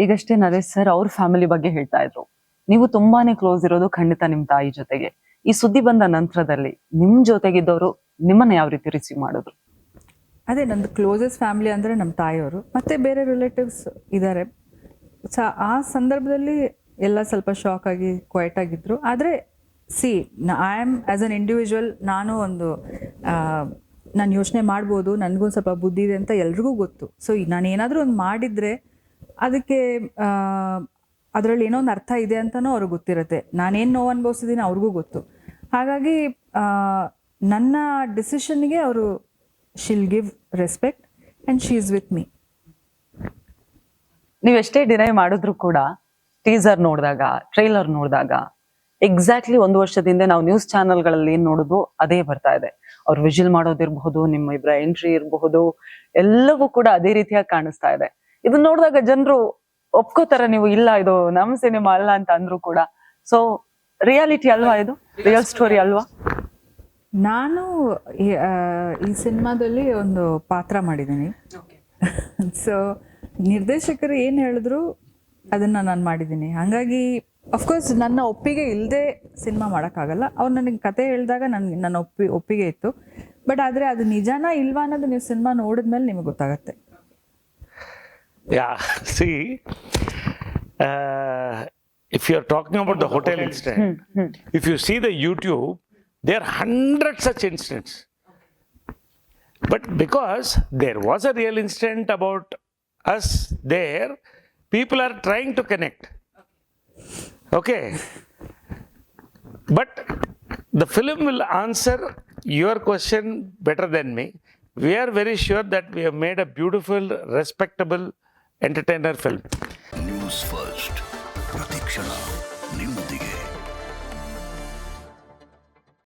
ಈಗಷ್ಟೇ ನರೇಶ್ ಸರ್ ಅವ್ರ ಫ್ಯಾಮಿಲಿ ಬಗ್ಗೆ ಹೇಳ್ತಾ ಇದ್ರು. ನೀವು ತುಂಬಾನೇ ಕ್ಲೋಸ್ ಇರೋದು ಖಂಡಿತ ನಿಮ್ ತಾಯಿ ಜೊತೆಗೆ. ಈ ಸುದ್ದಿ ಬಂದ ನಂತರದಲ್ಲಿ ನಿಮ್ ಜೊತೆಗಿದ್ದವರು ನಿಮ್ಮನ್ನ ಯಾವ ರೀತಿ ರಿಸೀವ್ ಮಾಡಿದ್ರು? ಅದೇ ನಂದು ಕ್ಲೋಸೆಸ್ಟ್ ಫ್ಯಾಮಿಲಿ ಅಂದರೆ ನಮ್ಮ ತಾಯಿಯವರು, ಮತ್ತು ಬೇರೆ ರಿಲೇಟಿವ್ಸ್ ಇದ್ದಾರೆ. ಆ ಸಂದರ್ಭದಲ್ಲಿ ಎಲ್ಲ ಸ್ವಲ್ಪ ಶಾಕ್ ಆಗಿ ಕ್ವೈಟ್ ಆಗಿದ್ರು. ಆದರೆ I am as an individual, ನಾನು ಯೋಚನೆ ಮಾಡ್ಬೋದು, ನನಗೂ ಸ್ವಲ್ಪ ಬುದ್ಧಿ ಇದೆ ಅಂತ ಎಲ್ರಿಗೂ ಗೊತ್ತು. ಸೊ ನಾನು ಏನಾದರೂ ಒಂದು ಮಾಡಿದರೆ ಅದಕ್ಕೆ ಅದರಲ್ಲಿ ಏನೋ ಒಂದು ಅರ್ಥ ಇದೆ ಅಂತಲೂ ಅವ್ರಿಗೆ ಗೊತ್ತಿರುತ್ತೆ. ನಾನೇನು ನೋವು ಅನುಭವಿಸಿದ್ದೀನಿ ಅವ್ರಿಗೂ ಗೊತ್ತು. ಹಾಗಾಗಿ ನನ್ನ ಡಿಸಿಷನ್ಗೆ ಅವರು she'll give respect and she is with me. ನೀವೆಷ್ಟೇ ಡಿನೈ ಮಾಡಿದ್ರು ಕೂಡ ಟೀಸರ್ ನೋಡಿದಾಗ, ಟ್ರೈಲರ್ ನೋಡಿದಾಗ ಎಕ್ಸಾಕ್ಟ್ಲಿ 1 ವರ್ಷದಿಂದ ನಾವು ನ್ಯೂಸ್ ಚಾನೆಲ್ಗಳಲ್ಲಿ ಏನ್ ನೋಡೋದು ಅದೇ ಬರ್ತಾ ಇದೆ. ಅವ್ರು ವಿಜಿಲ್ ಮಾಡೋದಿರಬಹುದು, ನಿಮ್ಮ ಇಬ್ಬರ ಎಂಟ್ರಿ ಇರಬಹುದು, ಎಲ್ಲವೂ ಕೂಡ ಅದೇ ರೀತಿಯಾಗಿ ಕಾಣಿಸ್ತಾ ಇದೆ. ಇದನ್ನ ನೋಡಿದಾಗ ಜನರು ಒಪ್ಕೋತಾರ, ನೀವು ಇಲ್ಲ ಇದು ನಮ್ ಸಿನಿಮಾ ಅಲ್ಲ ಅಂತ ಅಂದ್ರು ಕೂಡ. ಸೊ ರಿಯಾಲಿಟಿ ಅಲ್ವಾ ಇದು? ರಿಯಲ್ ಸ್ಟೋರಿ ಅಲ್ವಾ? ನಾನು ಈ ಸಿನಿಮಾದಲ್ಲಿ ಒಂದು ಪಾತ್ರ ಮಾಡಿದ್ದೀನಿ. ಸೊ ನಿರ್ದೇಶಕರು ಏನು ಹೇಳಿದ್ರು ಅದನ್ನು ನಾನು ಮಾಡಿದ್ದೀನಿ. ಹಾಗಾಗಿ ಅಫ್ಕೋರ್ಸ್ ನನ್ನ ಒಪ್ಪಿಗೆ ಇಲ್ಲದೆ ಸಿನಿಮಾ ಮಾಡೋಕ್ಕಾಗಲ್ಲ. ಅವ್ರು ನನಗೆ ಕತೆ ಹೇಳಿದಾಗ ನನ್ನ ಒಪ್ಪಿಗೆ ಇತ್ತು. ಬಟ್ ಆದರೆ ಅದು ನಿಜಾನ ಇಲ್ವಾ ಅನ್ನೋದು ನೀವು ಸಿನಿಮಾ ನೋಡಿದ್ಮೇಲೆ ನಿಮಗೆ ಗೊತ್ತಾಗುತ್ತೆ. Yeah, see, if you are talking about the hotel incident, if you see the YouTube, there are hundreds such incidents. But because there was a real incident about us there, people are trying to connect. Okay. But the film will answer your question better than me. We are very sure that we have made a beautiful, respectable entertainer film. News first ಪ್ರತಿಕ್ಷಣ ನಿಮ್ಮೊಂದಿಗೆ.